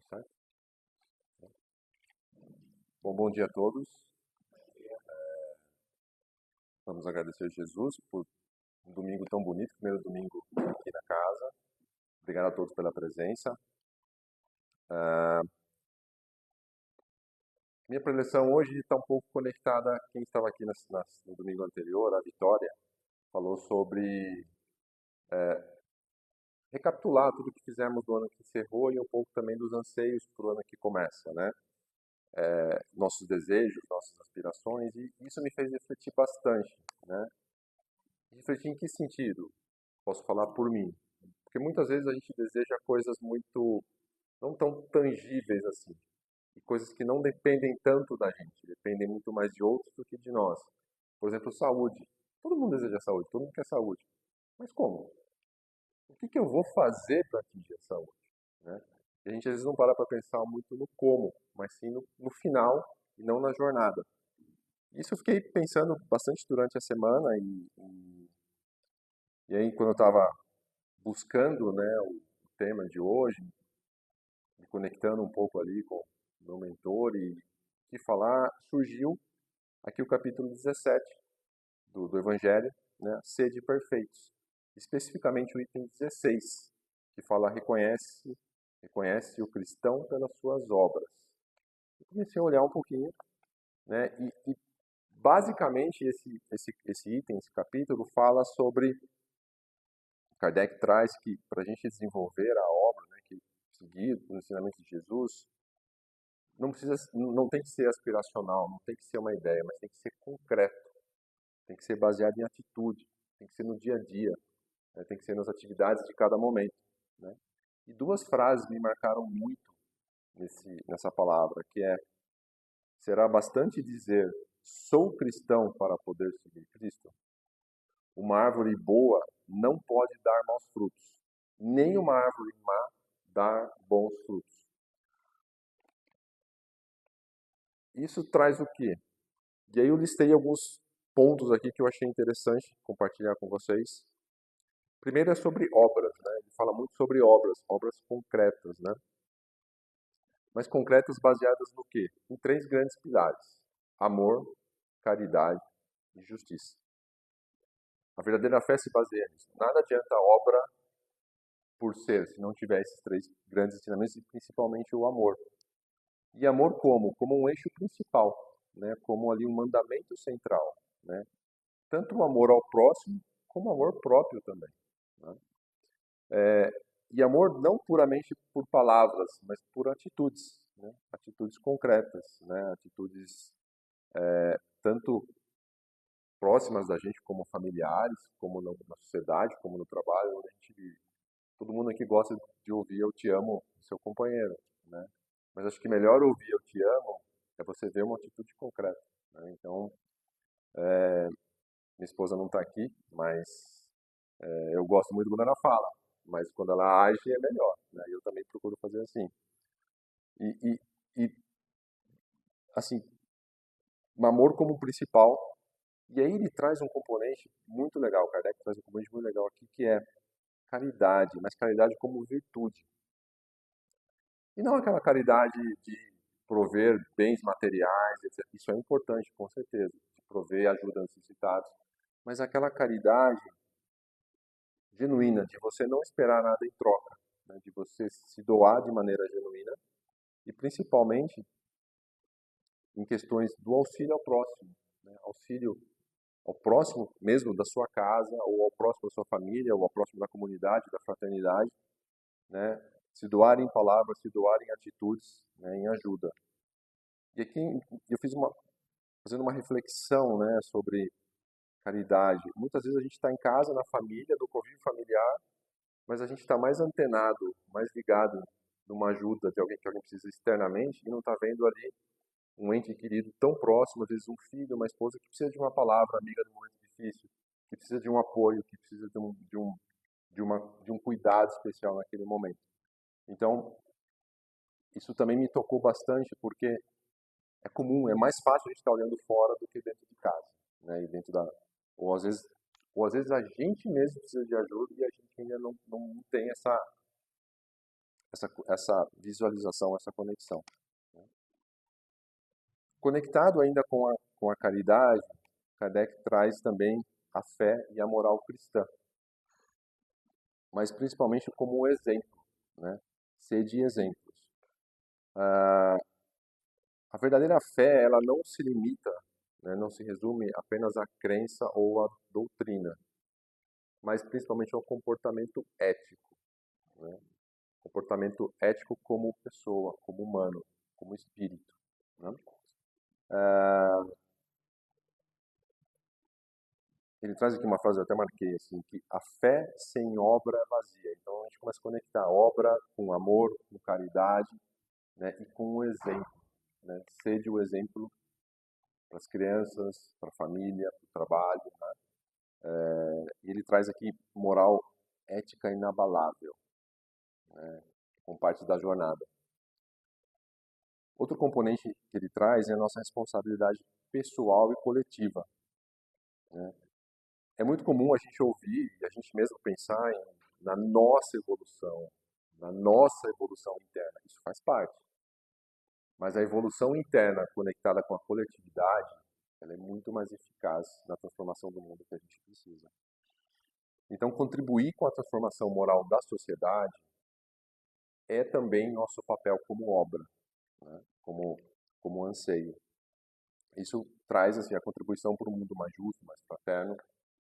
Certo? Bom dia a todos. Vamos agradecer a Jesus por um domingo tão bonito, primeiro domingo aqui na casa. Obrigado a todos pela presença. Minha preleção hoje está um pouco conectada a quem estava aqui no domingo anterior, a Vitória, falou sobre recapitular tudo que fizemos do ano que encerrou e um pouco também dos anseios para o ano que começa, né? Nossos desejos, nossas aspirações, e isso me fez refletir bastante, né? Refletir em que sentido? Posso falar por mim. Porque muitas vezes a gente deseja coisas muito, não tão tangíveis assim. E coisas que não dependem tanto da gente, dependem muito mais de outros do que de nós. Por exemplo, saúde. Todo mundo deseja saúde, todo mundo quer saúde. Mas como? O que eu vou fazer para atingir a saúde? Né? E a gente às vezes não para pensar muito no como, mas sim no final e não na jornada. Isso eu fiquei pensando bastante durante a semana e aí quando eu estava buscando, né, o tema de hoje, me conectando um pouco ali com o meu mentor e que falar, surgiu aqui o capítulo 17 do Evangelho, né, Sede perfeitos. Especificamente o item 16, que fala reconhece o cristão pelas suas obras. Eu comecei a olhar um pouquinho, né, e basicamente esse item, esse capítulo fala sobre, Kardec traz que para a gente desenvolver a obra, né, que seguir os ensinamentos de Jesus, não tem que ser aspiracional, não tem que ser uma ideia, mas tem que ser concreto, tem que ser baseado em atitude, tem que ser no dia a dia, né? Tem que ser nas atividades de cada momento, né? E duas frases me marcaram muito nessa palavra, que é: será bastante dizer sou cristão para poder seguir Cristo? Uma árvore boa não pode dar maus frutos, nem uma árvore má dar bons frutos. Isso traz o quê? E aí eu listei alguns pontos aqui que eu achei interessante compartilhar com vocês. Primeiro é sobre obras, né? Ele fala muito sobre obras, obras concretas, né? Mas concretas baseadas no quê? Em três grandes pilares: amor, caridade e justiça. A verdadeira fé se baseia nisso. Nada adianta a obra por ser, se não tiver esses três grandes ensinamentos e principalmente o amor. E amor como? Como um eixo principal, né? Como ali um mandamento central, né? Tanto o amor ao próximo, como o amor próprio também, né? E amor não puramente por palavras, mas por atitudes, né? Atitudes concretas, né? Atitudes tanto próximas da gente como familiares, como na sociedade, como no trabalho, onde a gente vive. Todo mundo aqui gosta de ouvir "eu te amo" do seu companheiro, né? Mas acho que melhor ouvir "eu te amo" é você ver uma atitude concreta, né? Então, minha esposa não está aqui, mas eu gosto muito quando ela fala, mas quando ela age é melhor, né? Eu também procuro fazer assim. E, e, e assim, o amor como principal. E aí ele traz um componente muito legal, Kardec traz um componente muito legal aqui, que é caridade, mas caridade como virtude. E não aquela caridade de prover bens materiais, etc. Isso é importante, com certeza, de prover ajuda aos necessitados, mas aquela caridade genuína, de você não esperar nada em troca, né? De você se doar de maneira genuína e principalmente em questões do auxílio ao próximo, né? Auxílio ao próximo mesmo da sua casa, ou ao próximo da sua família, ou ao próximo da comunidade, da fraternidade, né? Se doar em palavras, se doar em atitudes, né? Em ajuda. E aqui eu fazendo uma reflexão, né? Sobre caridade. Muitas vezes a gente está em casa, na família, no convívio familiar, mas a gente está mais antenado, mais ligado numa ajuda de alguém que alguém precisa externamente e não está vendo ali um ente querido tão próximo, às vezes um filho, uma esposa que precisa de uma palavra amiga no momento difícil, que precisa de um apoio, que precisa de um cuidado especial naquele momento. Então, isso também me tocou bastante, porque é comum, é mais fácil a gente estar olhando fora do que dentro de casa, né? E dentro da, ou às vezes, ou às vezes a gente mesmo precisa de ajuda e a gente ainda não tem essa visualização, essa conexão. Conectado ainda com a caridade, Kardec traz também a fé e a moral cristã, mas principalmente como um exemplo, né? Sede exemplos. A verdadeira fé, ela não se limita, né, não se resume apenas à crença ou à doutrina, mas principalmente ao comportamento ético, né? Comportamento ético como pessoa, como humano, como espírito, né? Ele traz aqui uma frase, eu até marquei assim, que a fé sem obra é vazia. Então a gente começa a conectar obra com amor, com caridade, né, e com o exemplo, né? Sede o exemplo para as crianças, para a família, para o trabalho, né? E ele traz aqui moral ética inabalável, né, como parte da jornada. Outro componente que ele traz é a nossa responsabilidade pessoal e coletiva, né? É muito comum a gente ouvir e a gente mesmo pensar na nossa evolução interna. Isso faz parte. Mas a evolução interna conectada com a coletividade, ela é muito mais eficaz na transformação do mundo que a gente precisa. Então, contribuir com a transformação moral da sociedade é também nosso papel como obra, né? como anseio. Isso traz assim, a contribuição para um mundo mais justo, mais fraterno,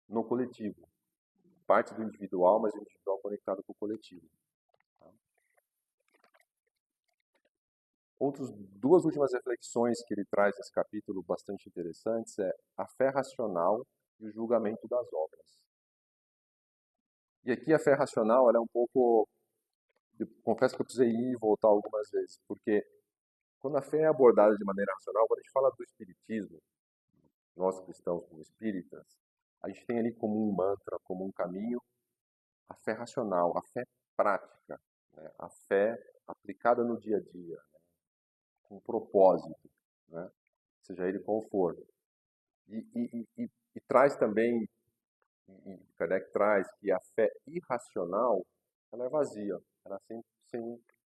no coletivo. Parte do individual, mas o individual conectado com o coletivo. Duas últimas reflexões que ele traz nesse capítulo bastante interessantes é a fé racional e o julgamento das obras. E aqui a fé racional, ela é um pouco... Eu confesso que eu precisei ir e voltar algumas vezes, porque quando a fé é abordada de maneira racional, quando a gente fala do espiritismo, nós cristãos como espíritas, a gente tem ali como um mantra, como um caminho, a fé racional, a fé prática, né? A fé aplicada no dia a dia, né? Com propósito, né? Seja ele qual for. E traz também, Kardec traz que a fé irracional, ela é vazia. Ela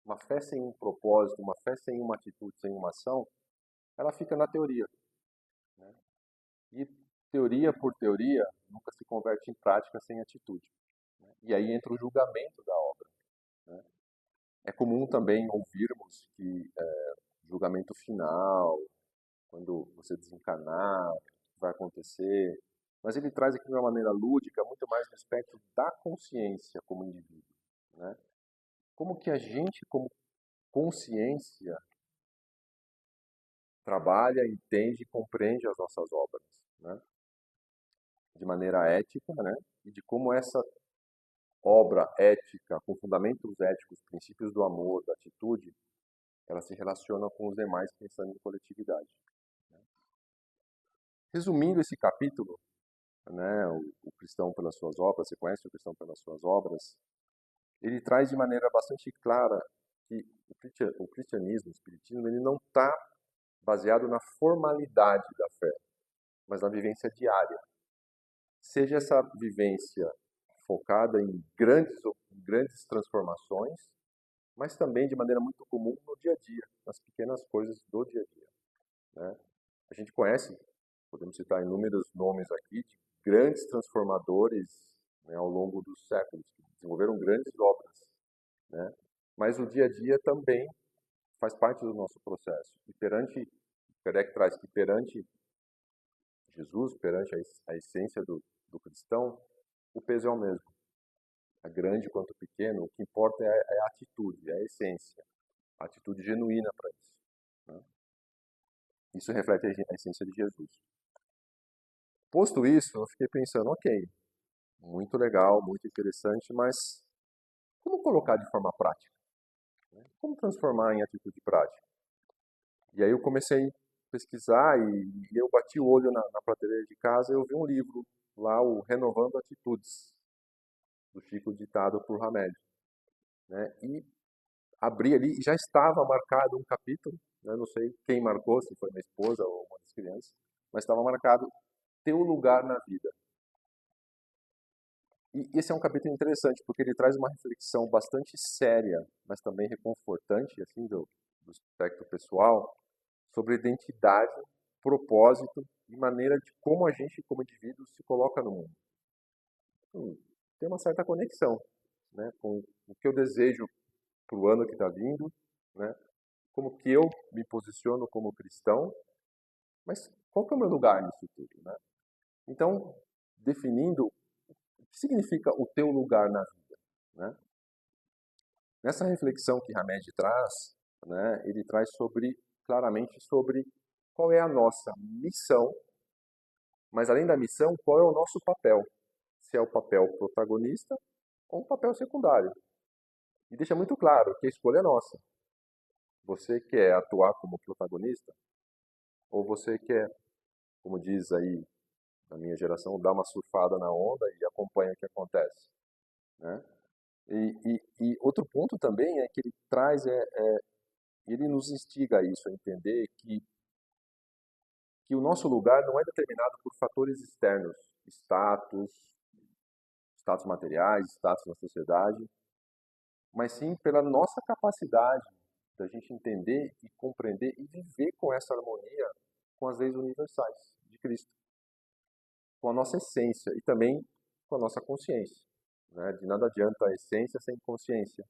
uma fé sem um propósito, uma fé sem uma atitude, sem uma ação, ela fica na teoria, né? E teoria por teoria nunca se converte em prática sem atitude, né? E aí entra o julgamento da obra, né? É comum também ouvirmos que julgamento final, quando você desencarnar, vai acontecer. Mas ele traz aqui de uma maneira lúdica muito mais no aspecto da consciência como indivíduo, né? Como que a gente, como consciência, trabalha, entende e compreende as nossas obras, né? De maneira ética, né? E de como essa obra ética, com fundamentos éticos, princípios do amor, da atitude, ela se relaciona com os demais pensando em coletividade. Resumindo esse capítulo, né, o Cristão pelas suas obras, você conhece o Cristão pelas suas obras, ele traz de maneira bastante clara que o cristianismo, o espiritismo, ele não está baseado na formalidade da fé, mas na vivência diária. Seja essa vivência focada em grandes transformações, mas também de maneira muito comum no dia a dia, nas pequenas coisas do dia a dia, né? A gente conhece, podemos citar inúmeros nomes aqui, de grandes transformadores, né, ao longo dos séculos, que desenvolveram grandes obras, né? Mas o dia a dia também faz parte do nosso processo. E Kardec traz que perante Jesus, perante a essência do cristão, o peso é o mesmo. A grande quanto pequeno, o que importa é a atitude, é a essência, a atitude genuína para isso, né? Isso reflete a essência de Jesus. Posto isso, eu fiquei pensando, ok, muito legal, muito interessante, mas como colocar de forma prática, né? Como transformar em atitude prática? E aí eu comecei a pesquisar e eu bati o olho na prateleira de casa e eu vi um livro lá, o Renovando Atitudes, do Chico, ditado por Hamed, né? E abri ali e já estava marcado um capítulo, né? Não sei quem marcou, se foi minha esposa ou uma das crianças, mas estava marcado teu lugar na vida. E esse é um capítulo interessante, porque ele traz uma reflexão bastante séria, mas também reconfortante, assim, do aspecto pessoal, sobre identidade, propósito e maneira de como a gente, como indivíduo, se coloca no mundo. Tem uma certa conexão, né, com o que eu desejo para o ano que está vindo, né, como que eu me posiciono como cristão, mas qual que é o meu lugar nisso tudo, né? Então, definindo o que significa o teu lugar na vida, né? Nessa reflexão que Hamed traz, né, ele traz claramente sobre qual é a nossa missão, mas além da missão, qual é o nosso papel? Se é o papel protagonista ou um papel secundário. E deixa muito claro que a escolha é nossa. Você quer atuar como protagonista? Ou você quer, como diz aí na minha geração, dar uma surfada na onda e acompanha o que acontece, né? E outro ponto também é que ele traz, ele nos instiga a isso, a entender que o nosso lugar não é determinado por fatores externos, status, status materiais, status na sociedade, mas sim pela nossa capacidade da gente entender e compreender e viver com essa harmonia com as leis universais de Cristo, com a nossa essência e também com a nossa consciência, né? De nada adianta a essência sem consciência.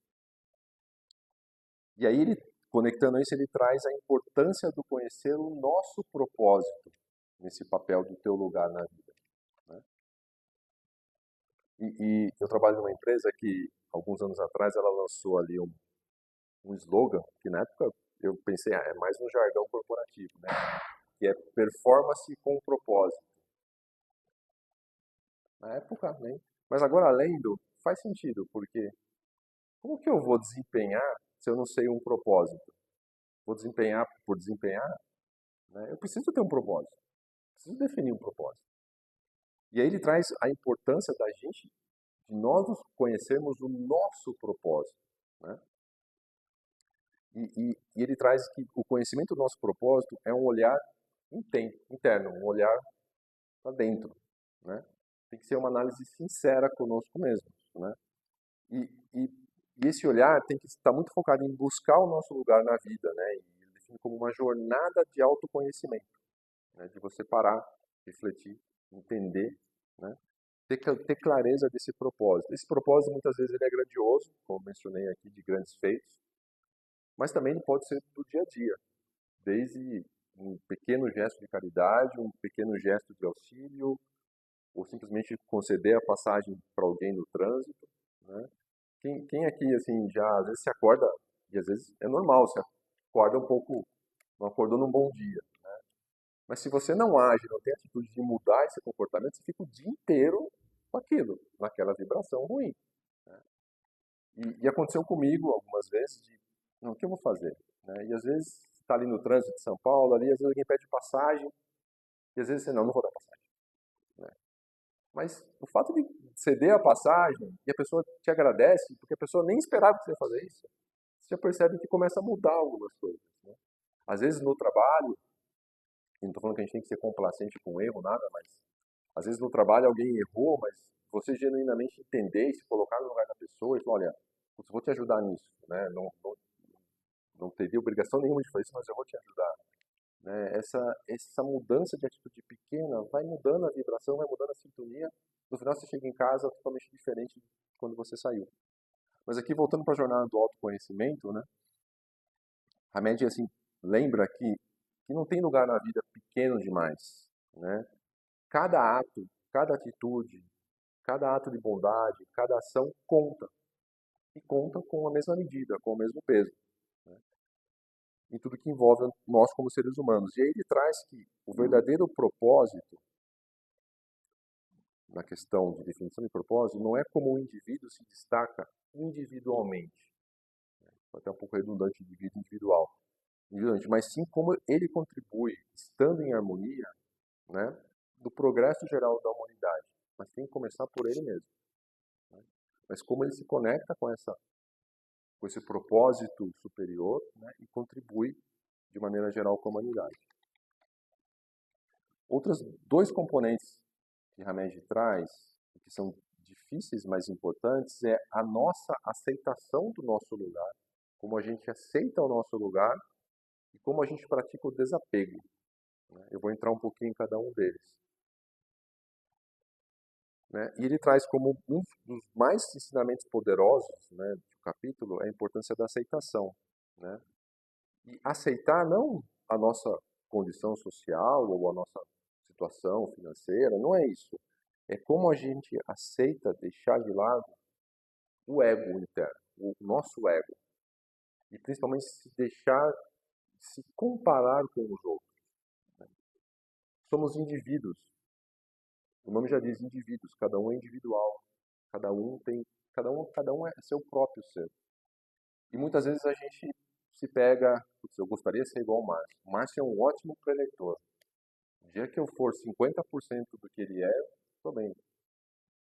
E aí ele, conectando isso, ele traz a importância do conhecer o nosso propósito nesse papel do teu lugar na vida, né? E eu trabalho numa empresa que, alguns anos atrás, ela lançou ali um slogan, que na época eu pensei, é mais um jargão corporativo, né? Que é performance com propósito. Na época, né? Mas agora lendo, faz sentido, porque como que eu vou desempenhar se eu não sei um propósito? Vou desempenhar por desempenhar, né? Eu preciso ter um propósito, preciso definir um propósito. E aí ele traz a importância da gente, de nós conhecermos o nosso propósito, né? E ele traz que o conhecimento do nosso propósito é um olhar interno, um olhar para dentro, né? Tem que ser uma análise sincera conosco mesmo, né? E, e, e esse olhar tem que estar muito focado em buscar o nosso lugar na vida, né? E ele define como uma jornada de autoconhecimento, né? De você parar, refletir, entender, né? Ter clareza desse propósito. Esse propósito muitas vezes ele é grandioso, como mencionei aqui, de grandes feitos, mas também ele pode ser do dia a dia, desde um pequeno gesto de caridade, um pequeno gesto de auxílio, ou simplesmente conceder a passagem para alguém no trânsito, né? Quem aqui, assim, já às vezes se acorda, e às vezes é normal, se acorda um pouco, não acordou num bom dia, mas se você não age, não tem atitude de mudar esse comportamento, você fica o dia inteiro com aquilo, naquela vibração ruim, né? E aconteceu comigo algumas vezes de, não, o que eu vou fazer? Né? E às vezes está ali no trânsito de São Paulo, ali, às vezes alguém pede passagem, e às vezes você, não vou dar passagem, né? Mas o fato de ceder a passagem e a pessoa te agradece, porque a pessoa nem esperava que você ia fazer isso, você já percebe que começa a mudar algumas coisas, né? Às vezes no trabalho, e não estou falando que a gente tem que ser complacente com o erro, nada, mas às vezes no trabalho alguém errou, mas você genuinamente entender e se colocar no lugar da pessoa e falar, olha, eu vou te ajudar nisso, né? Não teria obrigação nenhuma de fazer isso, mas eu vou te ajudar, né? Essa mudança de atitude pequena vai mudando a vibração, vai mudando a sintonia. No final você chega em casa totalmente diferente de quando você saiu. Mas aqui voltando para a jornada do autoconhecimento, né? A média assim lembra que não tem lugar na vida pequeno demais, né? Cada ato, cada atitude, cada ato de bondade, cada ação conta e conta com a mesma medida, com o mesmo peso, né? Em tudo que envolve nós como seres humanos. E aí ele traz que o verdadeiro propósito, na questão de definição de propósito, não é como o indivíduo se destaca individualmente, até um pouco redundante, indivíduo individual, mas sim como ele contribui, estando em harmonia, né, do progresso geral da humanidade. Mas tem que começar por ele mesmo, né? Mas como ele se conecta com esse propósito superior, né, e contribui de maneira geral com a humanidade. Outros dois componentes que Hamed traz, que são difíceis, mas importantes, é a nossa aceitação do nosso lugar, como a gente aceita o nosso lugar e como a gente pratica o desapego, né? Eu vou entrar um pouquinho em cada um deles, né? E ele traz como um dos mais ensinamentos poderosos, né, do capítulo, a importância da aceitação, né? E aceitar não a nossa condição social ou a nossa situação financeira, não é isso. É como a gente aceita deixar de lado o ego interno, o nosso ego. E principalmente se deixar, se comparar com os outros. Somos indivíduos. O nome já diz indivíduos, cada um é individual. Cada um tem, cada um é seu próprio ser. E muitas vezes a gente se pega, "Putz, eu gostaria de ser igual ao Márcio. O Márcio é um ótimo preleitor. O dia que eu for 50% do que ele é, estou bem.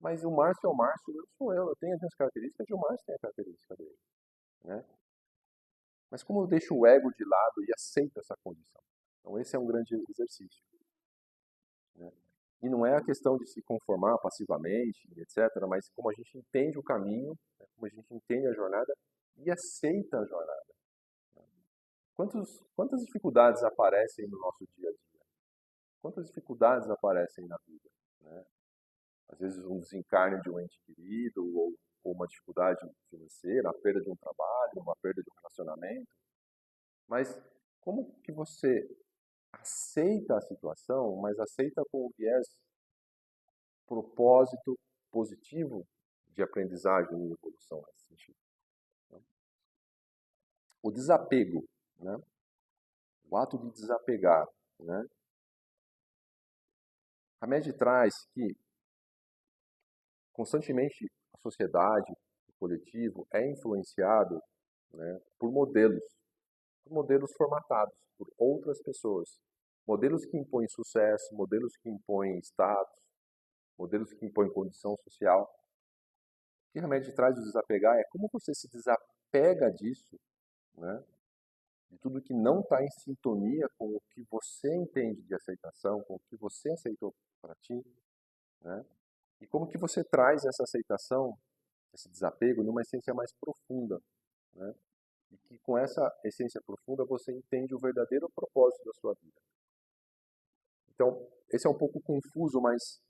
Mas o Márcio é o Márcio, eu sou eu tenho as minhas características e o Márcio tem a característica dele, né? Mas como eu deixo o ego de lado e aceito essa condição? Então esse é um grande exercício, né? E não é a questão de se conformar passivamente, etc., mas como a gente entende o caminho, né? Como a gente entende a jornada e aceita a jornada. Quantas dificuldades aparecem no nosso dia a dia? Quantas dificuldades aparecem na vida, né? Às vezes um desencarne de um ente querido, ou uma dificuldade financeira, a perda de um trabalho, uma perda de um relacionamento. Mas como que você aceita a situação, mas aceita com o viés propósito positivo de aprendizagem e evolução nesse sentido, né? O desapego, né? O ato de desapegar, né? A média traz que constantemente a sociedade, o coletivo é influenciado, né, por modelos formatados por outras pessoas, modelos que impõem sucesso, modelos que impõem status, modelos que impõem condição social. O que realmente traz o desapegar é como você se desapega disso, né, de tudo que não está em sintonia com o que você entende de aceitação, com o que você aceitou para ti, né, e como que você traz essa aceitação, esse desapego, numa essência mais profunda, né, e que com essa essência profunda você entende o verdadeiro propósito da sua vida. Então, esse é um pouco confuso, mas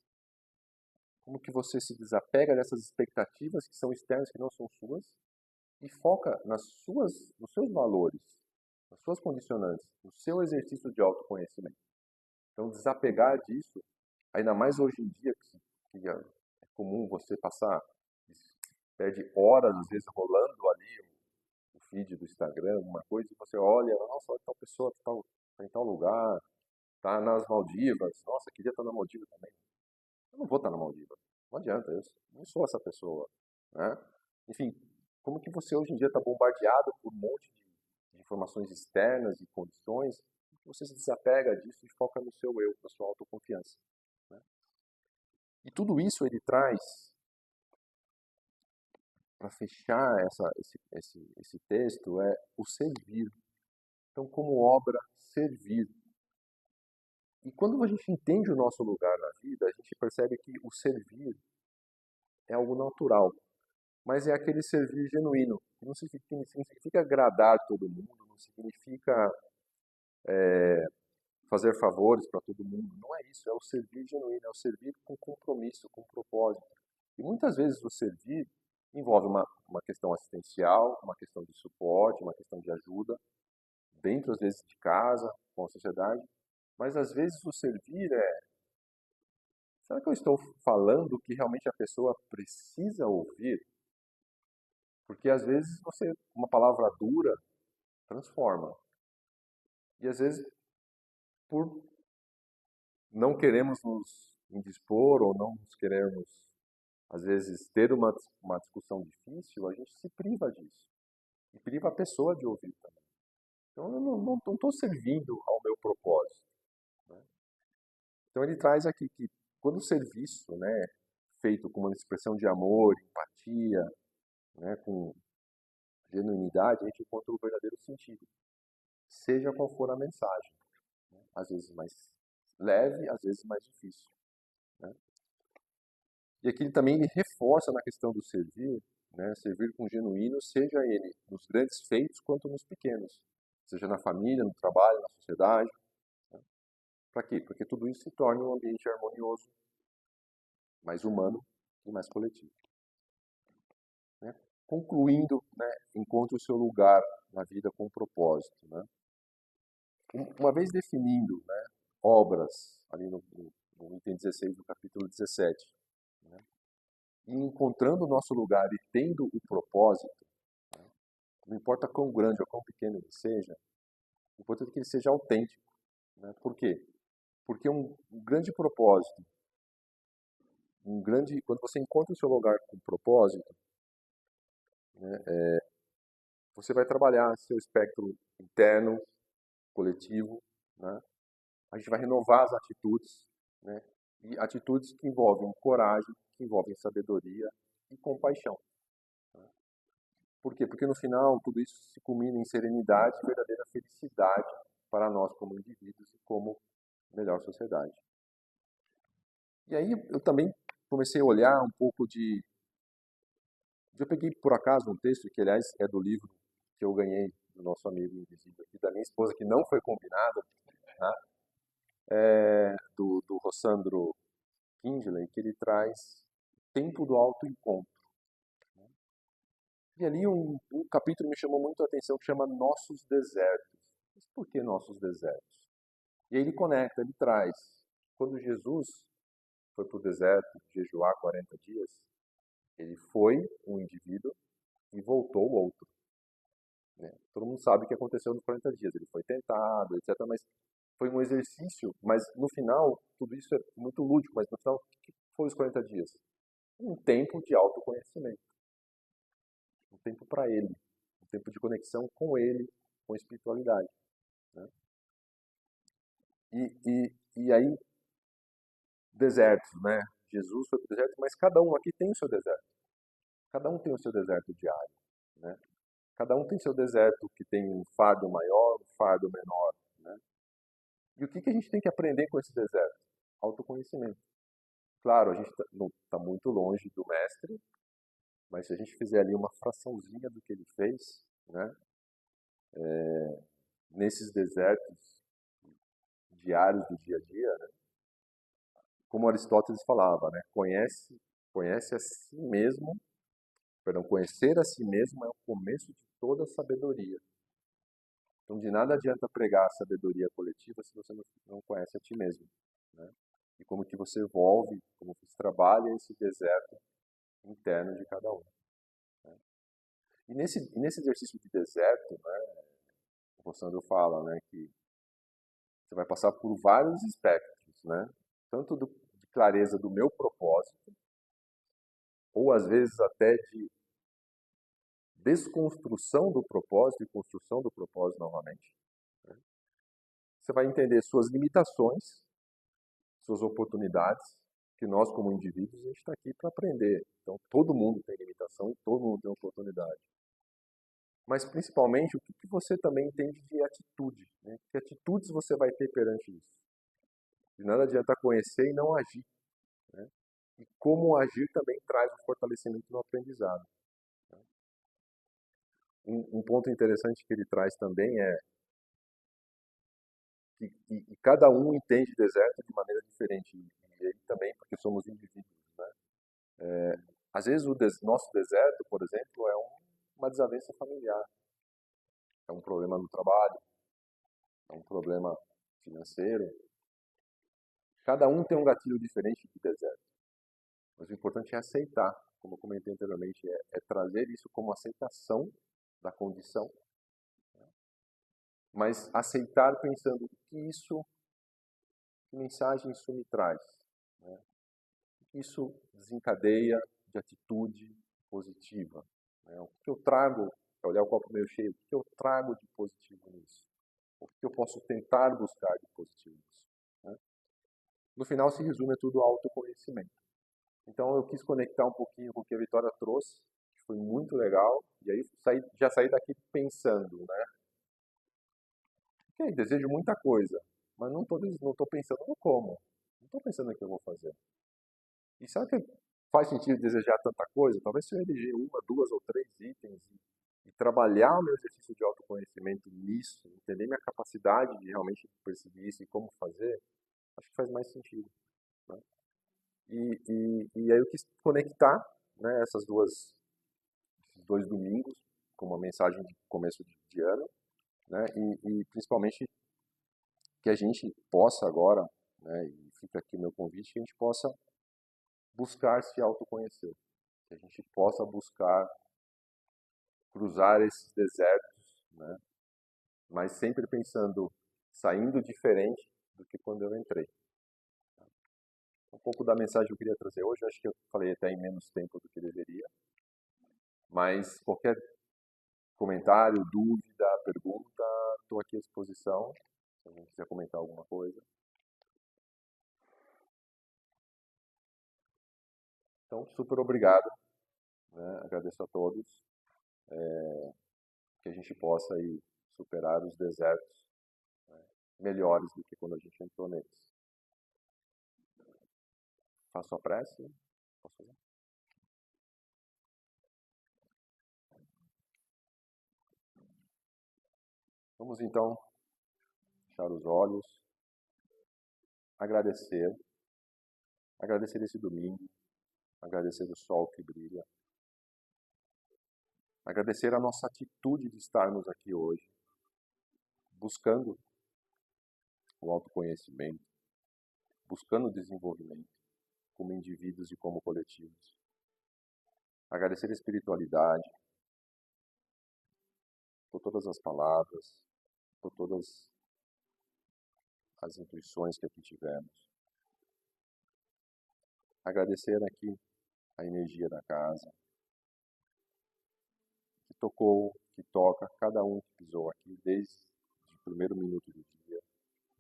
como que você se desapega dessas expectativas que são externas, que não são suas, e foca nos seus valores, nas suas condicionantes, no seu exercício de autoconhecimento. Então, desapegar disso, ainda mais hoje em dia, que é comum você passar, perde horas, às vezes, rolando ali o feed do Instagram, alguma coisa, e você olha, nossa, olha tal pessoa, tá em tal lugar, tá nas Maldivas, nossa, queria estar na Maldiva também. Eu não vou estar na Maldiva. Não adianta, eu não sou essa pessoa, né? Enfim, como que você hoje em dia está bombardeado por um monte de informações externas e condições, que você se desapega disso e foca no seu eu, na sua autoconfiança, né? E tudo isso ele traz, para fechar esse texto, é o servir. Então, como obra, servir. E quando a gente entende o nosso lugar na vida, a gente percebe que o servir é algo natural, mas é aquele servir genuíno. Não significa agradar todo mundo, não significa fazer favores para todo mundo. Não é isso, é o servir genuíno, é o servir com compromisso, com propósito. E muitas vezes o servir envolve uma questão assistencial, uma questão de suporte, uma questão de ajuda, dentro às vezes de casa, com a sociedade, mas às vezes o servir é: será que eu estou falando o que realmente a pessoa precisa ouvir? Porque às vezes uma palavra dura transforma. E às vezes, por não queremos nos indispor ou não nos queremos, às vezes, ter uma discussão difícil, a gente se priva disso. E priva a pessoa de ouvir também. Então eu não estou servindo ao meu propósito, né? Então ele traz aqui que quando o serviço, né, feito com uma expressão de amor, empatia, né, com genuinidade, a gente encontra o verdadeiro sentido, seja qual for a mensagem, né? Às vezes mais leve, às vezes mais difícil, né? E aqui ele também ele reforça na questão do servir, né? Servir com genuíno, seja ele nos grandes feitos quanto nos pequenos, seja na família, no trabalho, na sociedade. Né? Para quê? Porque tudo isso se torna um ambiente harmonioso, mais humano e mais coletivo. Né? Concluindo, né, encontre o seu lugar na vida com propósito. Né? Uma vez definindo, né, obras, ali no item 16 do capítulo 17, né, e encontrando o nosso lugar e tendo o propósito, né, não importa quão grande ou quão pequeno ele seja, o importante é que ele seja autêntico. Né? Por quê? Porque um grande propósito, quando você encontra o seu lugar com propósito, né, você vai trabalhar seu espectro interno, coletivo, né? A gente vai renovar as atitudes, né? E atitudes que envolvem coragem, que envolvem sabedoria e compaixão. Né? Por quê? Porque no final tudo isso se culmina em serenidade e verdadeira felicidade para nós como indivíduos e como melhor sociedade. E aí eu também comecei a olhar um pouco de... Eu peguei por acaso um texto, que aliás é do livro que eu ganhei do nosso amigo invisível e da minha esposa, que não foi combinado, né? Do Rossandro Kindley, que ele traz Tempo do Autoencontro. E ali um capítulo me chamou muito a atenção, que chama Nossos Desertos. Mas por que nossos desertos? E aí ele conecta, ele traz. Quando Jesus foi para o deserto jejuar 40 dias, ele foi um indivíduo e voltou outro. Né? Todo mundo sabe o que aconteceu nos 40 dias. Ele foi tentado, etc. Mas foi um exercício. Mas no final, tudo isso é muito lúdico. Mas no final, o que foram os 40 dias? Um tempo de autoconhecimento. Um tempo para ele. Um tempo de conexão com ele, com a espiritualidade. Né? E aí, desertos, né? Jesus foi para o deserto, mas cada um aqui tem o seu deserto. Cada um tem o seu deserto diário. Né? Cada um tem seu deserto que tem um fardo maior, um fardo menor. Né? E o que a gente tem que aprender com esse deserto? Autoconhecimento. Claro, a gente não está muito longe do mestre, mas se a gente fizer ali uma fraçãozinha do que ele fez, né? Nesses desertos diários do dia a dia, né? Como Aristóteles falava, né? Conhece a si mesmo, perdão, conhecer a si mesmo é o começo de toda a sabedoria. Então, de nada adianta pregar a sabedoria coletiva se você não conhece a ti mesmo. Né? E como que você evolve, como que você trabalha esse deserto interno de cada um. Né? E nesse exercício de deserto, né, o Sandro fala, né, que você vai passar por vários espectros, né? Tanto de clareza do meu propósito, ou às vezes até de desconstrução do propósito e construção do propósito novamente. Né? Você vai entender suas limitações, suas oportunidades, que nós como indivíduos a gente está aqui para aprender. Então todo mundo tem limitação e todo mundo tem oportunidade. Mas principalmente o que você também entende de atitude, né? Que atitudes você vai ter perante isso? De nada adianta conhecer e não agir. Né? E como agir também traz um fortalecimento no aprendizado. Né? Um ponto interessante que ele traz também é que cada um entende deserto de maneira diferente. E ele também, porque somos indivíduos. Né? Às vezes nosso deserto, por exemplo, é uma desavença familiar. É um problema no trabalho, é um problema financeiro. Cada um tem um gatilho diferente de deserto. Mas o importante é aceitar, como eu comentei anteriormente, é trazer isso como aceitação da condição, mas aceitar pensando que mensagem isso me traz, né? O que isso desencadeia de atitude positiva, né? O que eu trago, é olhar o copo meio cheio, o que eu trago de positivo nisso? O que eu posso tentar buscar de positivo nisso? Né? No final se resume a tudo autoconhecimento. Então eu quis conectar um pouquinho com o que a Vitória trouxe, que foi muito legal, e aí já saí daqui pensando, né? Ok, desejo muita coisa, mas não tô pensando no como, não estou pensando no que eu vou fazer. E sabe que faz sentido desejar tanta coisa? Talvez se eu eleger uma, duas ou três itens e trabalhar o meu exercício de autoconhecimento nisso, entender minha capacidade de realmente perceber isso e como fazer, acho que faz mais sentido, né? E aí eu quis conectar, né, esses dois domingos com uma mensagem de começo de ano, né, e principalmente que a gente possa agora, né, e fica aqui o meu convite, que a gente possa buscar se autoconhecer, que a gente possa buscar cruzar esses desertos, né, mas sempre pensando, saindo diferente do que quando eu entrei. Um pouco da mensagem que eu queria trazer hoje, acho que eu falei até em menos tempo do que deveria, mas qualquer comentário, dúvida, pergunta, estou aqui à disposição, se alguém quiser comentar alguma coisa. Então, super obrigado, né? Agradeço a todos, que a gente possa aí superar os desertos, né, melhores do que quando a gente entrou neles. Faço a prece? Posso fazer? Vamos então fechar os olhos, agradecer, agradecer esse domingo, agradecer o sol que brilha, agradecer a nossa atitude de estarmos aqui hoje, buscando o autoconhecimento, buscando o desenvolvimento, como indivíduos e como coletivos. Agradecer a espiritualidade por todas as palavras, por todas as intuições que aqui tivemos. Agradecer aqui a energia da casa, que tocou, que toca cada um que pisou aqui desde o primeiro minuto do dia,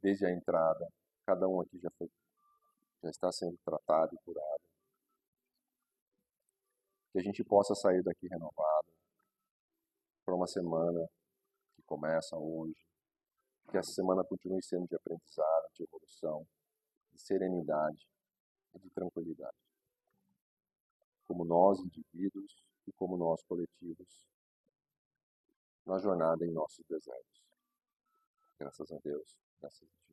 desde a entrada. Cada um aqui já está sendo tratado e curado. Que a gente possa sair daqui renovado para uma semana que começa hoje. Que essa semana continue sendo de aprendizado, de evolução, de serenidade e de tranquilidade. Como nós, indivíduos, e como nós, coletivos, na jornada em nossos desertos. Graças a Deus, graças a Deus.